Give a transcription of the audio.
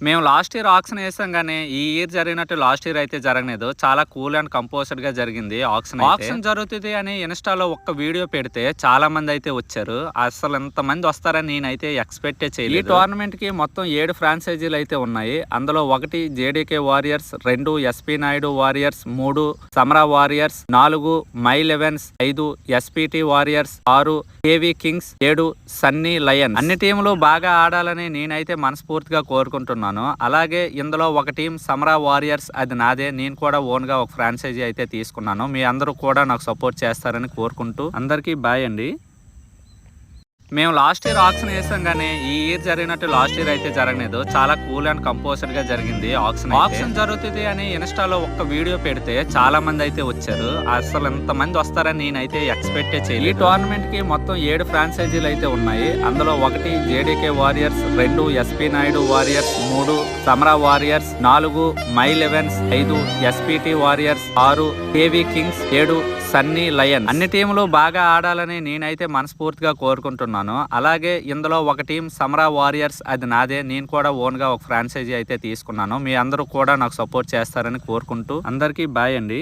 మేము last year auction వేసాం కానీ ఈ ఇయర్ జరిగినట్టు లాస్ట్ ఇయర్ అయితే జరగలేదు. చాలా కూల్ అండ్ కంపోజ్డ్ గా జరిగింది ఆక్షన్ జరుగుతుంది అని ఇన్స్టాలో ఒక్క వీడియో పెడితే చాలా మంది అయితే వచ్చారు. అసలు ఎంత మంది వస్తారని నేనైతే ఎక్స్పెక్ట్ చేయలేదు. ఈ టోర్నమెంట్ కి మొత్తం 7 ఫ్రాంచైజీలు అయితే ఉన్నాయి. అందులో 1 JDK warriors, 2 SP Naidu warriors, 3 Samara warriors, 4 my elevens, 5 SPT warriors, 6 KV kings, 7 sunny lions. అన్ని టీంలు బాగా ఆడాలని నేనైతే మనస్ఫూర్తిగా కోరుకుంటున్నాను. అలాగే ఇందులో ఒక టీం సమరా వారియర్స్, అది నాదే. నేను కూడా ఓన్ గా ఒక ఫ్రాంచైజీ అయితే తీసుకున్నాను. మీ అందరూ కూడా నాకు సపోర్ట్ చేస్తారని కోరుకుంటూ అందరికీ బాయ్ అండి. మేము లాస్ట్ ఇయర్ ఆక్షన్ వేసాం కానీ ఈ ఇయర్ జరిగినట్టు లాస్ట్ ఇయర్ అయితే జరగలేదు. చాలా కూల్ అండ్ కంపోజ్డ్ గా జరిగింది ఆక్షన్ జరుగుతుంది అని ఇన్స్టాలో ఒక్క వీడియో పెడితే చాలా మంది అయితే వచ్చారు. అసలు ఎంత మంది వస్తారని నేనైతే ఎక్స్పెక్ట్ చేయలేదు. ఈ టోర్నమెంట్ కి మొత్తం 7 ఫ్రాంచైజీలు అయితే ఉన్నాయి. అందులో 1 JDK warriors, 2 SP Naidu warriors, 3 Samara warriors, 4 my elevens, 5 SPT warriors, 6 KV kings, 7 sunny lion. అన్ని టీంలు బాగా ఆడాలని నేనైతే మనస్ఫూర్తిగా కోరుకుంటున్నాను. అలాగే ఇందులో ఒక టీం సమరా వారియర్స్, అది నాదే. నేను కూడా ఓన్ గా ఒక ఫ్రాంచైజీ అయితే తీసుకున్నాను. మీ అందరూ కూడా నాకు సపోర్ట్ చేస్తారని కోరుకుంటూ అందరికీ బాయ్ అండి.